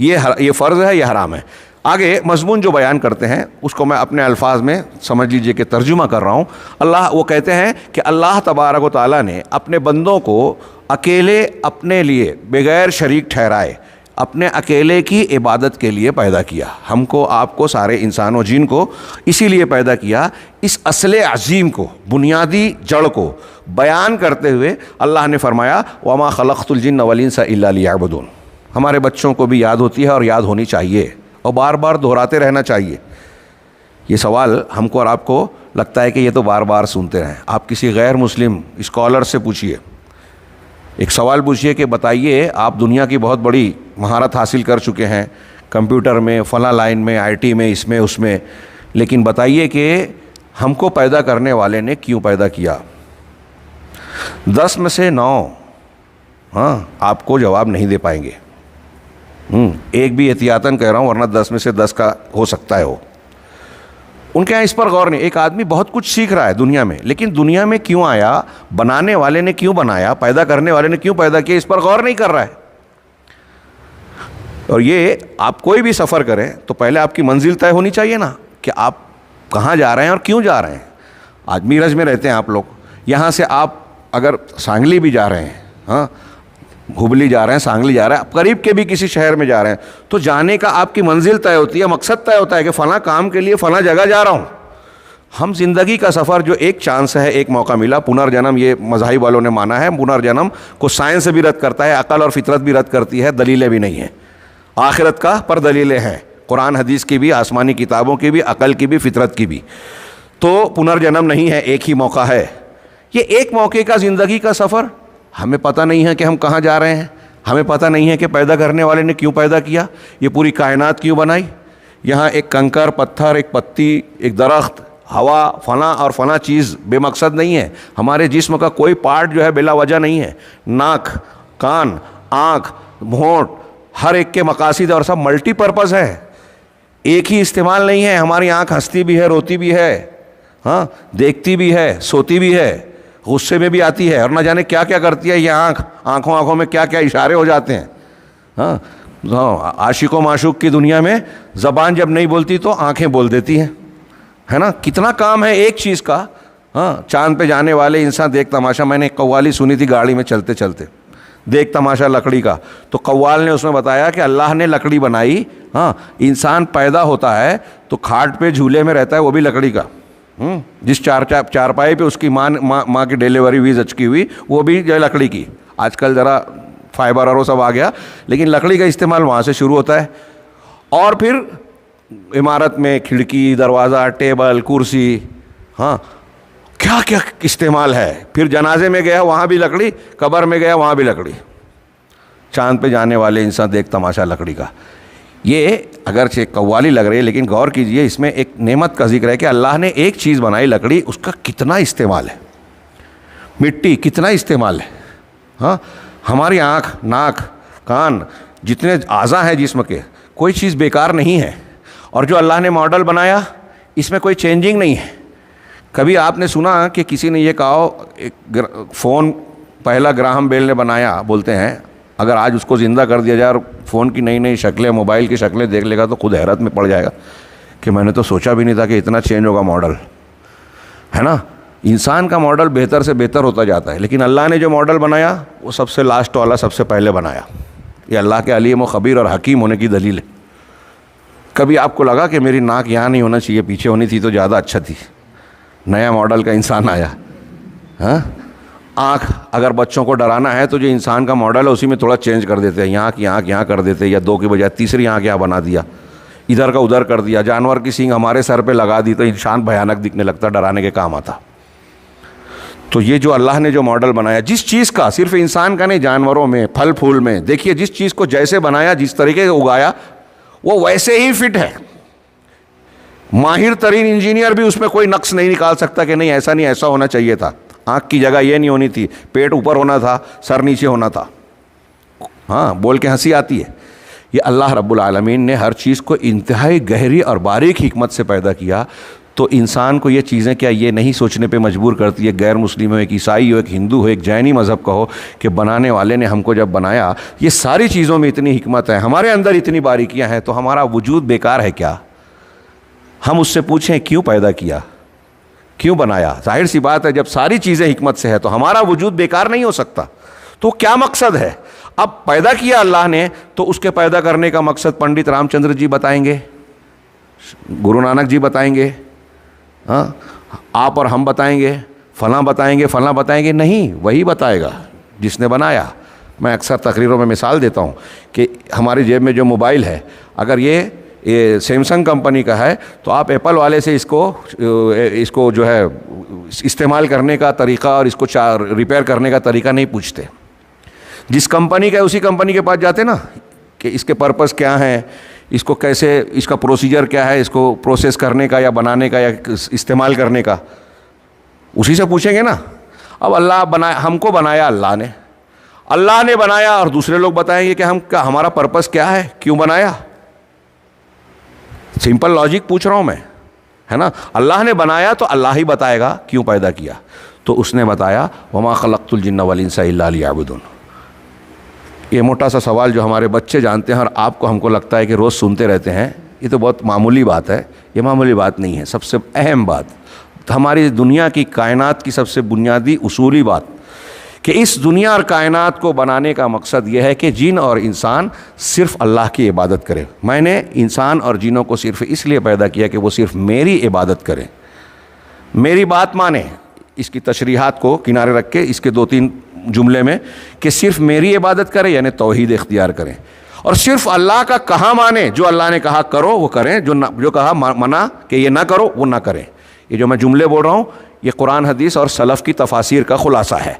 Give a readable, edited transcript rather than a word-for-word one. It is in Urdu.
یہ فرض ہے، یہ حرام ہے۔ آگے مضمون جو بیان کرتے ہیں اس کو میں اپنے الفاظ میں سمجھ لیجئے کہ ترجمہ کر رہا ہوں۔ وہ کہتے ہیں کہ اللہ تبارک و تعالیٰ نے اپنے بندوں کو اکیلے اپنے لیے بغیر شریک ٹھہرائے اپنے اکیلے کی عبادت کے لیے پیدا کیا۔ ہم کو، آپ کو، سارے انسان و جن کو اسی لیے پیدا کیا۔ اس اصل عظیم کو، بنیادی جڑ کو بیان کرتے ہوئے اللہ نے فرمایا وَمَا خَلَقْتُ الْجِنَّ وَالْإِنسَ إِلَّا لِيَعْبُدُونَ۔ ہمارے بچوں کو بھی یاد ہوتی ہے اور یاد ہونی چاہیے اور بار بار دہراتے رہنا چاہیے۔ یہ سوال ہم کو اور آپ کو لگتا ہے کہ یہ تو بار بار سنتے رہیں۔ آپ کسی غیر مسلم اسکالر سے پوچھیے، ایک سوال پوچھیے کہ بتائیے آپ دنیا کی بہت بڑی مہارت حاصل کر چکے ہیں، کمپیوٹر میں، فلاں لائن میں، آئی ٹی میں، اس میں اس میں، لیکن بتائیے کہ ہم کو پیدا کرنے والے نے کیوں پیدا کیا؟ 10 میں سے 9 آپ کو جواب نہیں دے پائیں گے۔ ایک بھی احتیاطاً کہہ رہا ہوں، ورنہ 10 میں سے 10 کا ہو سکتا ہے ہو۔ ان کے یہاں اس پر غور نہیں۔ ایک آدمی بہت کچھ سیکھ رہا ہے دنیا میں، لیکن دنیا میں کیوں آیا، بنانے والے نے کیوں بنایا، پیدا کرنے والے نے کیوں پیدا کیا، اس پر غور نہیں کر رہا ہے۔ اور یہ آپ کوئی بھی سفر کریں تو پہلے آپ کی منزل طے ہونی چاہیے نا، کہ آپ کہاں جا رہے ہیں اور کیوں جا رہے ہیں۔ آج میرج میں رہتے ہیں آپ لوگ، یہاں سے آپ اگر سانگلی بھی جا رہے ہیں، ہبلی جا رہے ہیں، سانگلی جا رہے ہیں، قریب کے بھی کسی شہر میں جا رہے ہیں، تو جانے کا آپ کی منزل طے ہوتی ہے، مقصد طے ہوتا ہے کہ فلاں کام کے لیے فلاں جگہ جا رہا ہوں۔ ہم زندگی کا سفر جو ایک چانس ہے، ایک موقع ملا، پنرجنم، یہ مذاہب والوں نے مانا ہے، پنرجنم کو سائنس بھی رد کرتا ہے، عقل اور فطرت بھی رد کرتی ہے، دلیلیں بھی نہیں ہیں۔ آخرت کا پر دلیلیں ہیں، قرآن حدیث کی بھی، آسمانی کتابوں کی بھی، عقل کی بھی، فطرت کی بھی۔ تو پنرجنم نہیں ہے، ایک ہی موقع ہے۔ یہ ایک موقع کا زندگی کا سفر، ہمیں پتہ نہیں ہے کہ ہم کہاں جا رہے ہیں، ہمیں پتہ نہیں ہے کہ پیدا کرنے والے نے کیوں پیدا کیا، یہ پوری کائنات کیوں بنائی۔ یہاں ایک کنکر، پتھر، ایک پتی، ایک درخت، ہوا، فلاں اور فلاں چیز بے مقصد نہیں ہے۔ ہمارے جسم کا کوئی پارٹ جو ہے بلا وجہ نہیں ہے۔ ناک، کان، آنکھ، ہونٹ، ہر ایک کے مقاصد اور سب ملٹی پرپز ہے، ایک ہی استعمال نہیں ہے۔ ہماری آنکھ ہنستی بھی ہے، روتی بھی ہے، دیکھتی بھی ہے، سوتی بھی ہے، غصے میں بھی آتی ہے، اور نہ جانے کیا کیا کرتی ہے یہ آنکھوں میں کیا کیا اشارے ہو جاتے ہیں۔ عاشق و معشوق کی دنیا میں زبان جب نہیں بولتی تو آنکھیں بول دیتی ہیں، ہے نا۔ کتنا کام ہے ایک چیز کا۔ چاند پہ جانے والے انسان دیکھ تماشا، میں نے ایک قوالی سنی تھی گاڑی میں چلتے چلتے، دیکھ تماشا لکڑی کا، تو قوال نے اس میں بتایا کہ اللہ نے لکڑی بنائی، انسان پیدا ہوتا ہے تو کھاٹ پہ جھولے میں رہتا ہے، وہ بھی لکڑی کا۔ جس چارپائی پہ اس کی ماں کی ڈیلیوری ہوئی زچکی ہوئی، وہ بھی جو ہے لکڑی کی۔ آج کل ذرا فائبر اور وہ سب آ گیا، لیکن لکڑی کا استعمال وہاں سے شروع ہوتا ہے۔ اور پھر عمارت میں کھڑکی، دروازہ، ٹیبل، کرسی، کیا کیا استعمال ہے۔ پھر جنازے میں گیا وہاں بھی لکڑی، قبر میں گیا وہاں بھی لکڑی۔ چاند پہ جانے والے انسان دیکھ تماشا لکڑی کا۔ یہ اگرچہ قوالی لگ رہی ہے، لیکن غور کیجئے، اس میں ایک نعمت کا ذکر ہے کہ اللہ نے ایک چیز بنائی لکڑی، اس کا کتنا استعمال ہے۔ مٹی کتنا استعمال ہے۔ ہماری آنکھ، ناک، کان، جتنے اعضاء ہیں جسم کے، کوئی چیز بیکار نہیں ہے۔ اور جو اللہ نے ماڈل بنایا اس میں کوئی چینجنگ نہیں ہے۔ کبھی آپ نے سنا کہ کسی نے یہ کہا ایک فون پہلا گراہم بیل نے بنایا، بولتے ہیں اگر آج اس کو زندہ کر دیا جائے اور فون کی نئی نئی شکلیں، موبائل کی شکلیں دیکھ لے گا تو خود حیرت میں پڑ جائے گا کہ میں نے تو سوچا بھی نہیں تھا کہ اتنا چینج ہوگا ماڈل، ہے نا۔ انسان کا ماڈل بہتر سے بہتر ہوتا جاتا ہے، لیکن اللہ نے جو ماڈل بنایا وہ سب سے لاسٹ والا، سب سے پہلے بنایا۔ یہ اللہ کے علیم و خبیر اور حکیم ہونے کی دلیل ہے۔ کبھی آپ کو لگا کہ میری ناک یہاں نہیں ہونا چاہیے، پیچھے ہونی تھی تو زیادہ اچھا تھی، نیا ماڈل کا انسان آیا۔ آنکھ، اگر بچوں کو ڈرانا ہے تو جو انسان کا ماڈل ہے اسی میں تھوڑا چینج کر دیتے ہیں، یہاں کی آنکھ یہاں کر دیتے، یا 2 کی بجائے تیسری آنکھ یہاں بنا دیا، ادھر کا ادھر کر دیا، جانور کی سینگ ہمارے سر پہ لگا دی تو انسان بھیانک دکھنے لگتا، ڈرانے کے کام آتا۔ تو یہ جو اللہ نے جو ماڈل بنایا، جس چیز کا، صرف انسان کا نہیں، جانوروں میں، پھل پھول میں، دیکھیے جس چیز کو جیسے بنایا، جس طریقے سے اگایا، وہ ویسے ہی فٹ ہے۔ ماہر ترین انجینئر بھی اس میں کوئی نقص نہیں نکال سکتا کہ نہیں ایسا نہیں، ایسا ہونا چاہیے تھا، آنکھ کی جگہ یہ نہیں ہونی تھی، پیٹ اوپر ہونا تھا، سر نیچے ہونا تھا۔ بول کے ہنسی آتی ہے۔ یہ اللہ رب العالمین نے ہر چیز کو انتہائی گہری اور باریک حکمت سے پیدا کیا۔ تو انسان کو یہ چیزیں کیا یہ نہیں سوچنے پہ مجبور کرتی ہے، غیر مسلم ہو، ایک عیسائی ہو، ایک ہندو ہو، ایک جینی مذہب کا ہو، کہ بنانے والے نے ہم کو جب بنایا، یہ ساری چیزوں میں اتنی حکمت ہے، ہمارے اندر اتنی باریکیاں ہیں، تو ہمارا وجود بیکار ہے کیا؟ ہم اس سے پوچھیں کیوں پیدا کیا، کیوں بنایا؟ ظاہر سی بات ہے جب ساری چیزیں حکمت سے ہے تو ہمارا وجود بیکار نہیں ہو سکتا، تو کیا مقصد ہے؟ اب پیدا کیا اللہ نے، تو اس کے پیدا کرنے کا مقصد پنڈت رام چندر جی بتائیں گے، گرو نانک جی بتائیں گے، ہاں آپ اور ہم بتائیں گے، فلاں بتائیں گے، فلاں بتائیں گے؟ نہیں، وہی بتائے گا جس نے بنایا۔ میں اکثر تقریروں میں مثال دیتا ہوں کہ ہماری جیب میں جو موبائل ہے، اگر یہ سیمسنگ کمپنی کا ہے تو آپ ایپل والے سے اس کو جو ہے استعمال کرنے کا طریقہ اور اس کو ریپیئر کرنے کا طریقہ نہیں پوچھتے۔ جس کمپنی کا ہے اسی کمپنی کے پاس جاتے نا، کہ اس کے پرپس کیا ہیں، اس کو کیسے، اس کا پروسیجر کیا ہے، اس کو پروسیس کرنے کا یا بنانے کا یا استعمال کرنے کا، اسی سے پوچھیں گے نا۔ اب اللہ بنایا، ہم کو بنایا اللہ نے بنایا، اور دوسرے لوگ بتائیں گے کہ ہمارا پرپس کیا ہے، کیوں بنایا؟ سمپل لاجک پوچھ رہا ہوں میں، ہے نا۔ اللہ نے بنایا تو اللہ ہی بتائے گا کیوں پیدا کیا، تو اس نے بتایا وما خلقت الجن والانس الا لیعبدون۔ یہ موٹا سا سوال جو ہمارے بچے جانتے ہیں اور ہم کو لگتا ہے کہ روز سنتے رہتے ہیں، یہ تو بہت معمولی بات ہے، یہ معمولی بات نہیں ہے۔ سب سے اہم بات، ہماری دنیا کی کائنات کی سب سے بنیادی اصولی بات، کہ اس دنیا اور کائنات کو بنانے کا مقصد یہ ہے کہ جن اور انسان صرف اللہ کی عبادت کریں۔ میں نے انسان اور جنوں کو صرف اس لیے پیدا کیا کہ وہ صرف میری عبادت کریں، میری بات مانیں۔ اس کی تشریحات کو کنارے رکھ کے اس کے 2-3 جملے میں، کہ صرف میری عبادت کریں یعنی توحید اختیار کریں، اور صرف اللہ کا کہا مانیں، جو اللہ نے کہا کرو وہ کریں، جو کہا منع کہ یہ نہ کرو وہ نہ کریں۔ یہ جو میں جملے بول رہا ہوں یہ قرآن حدیث اور سلف کی تفاسیر کا خلاصہ ہے۔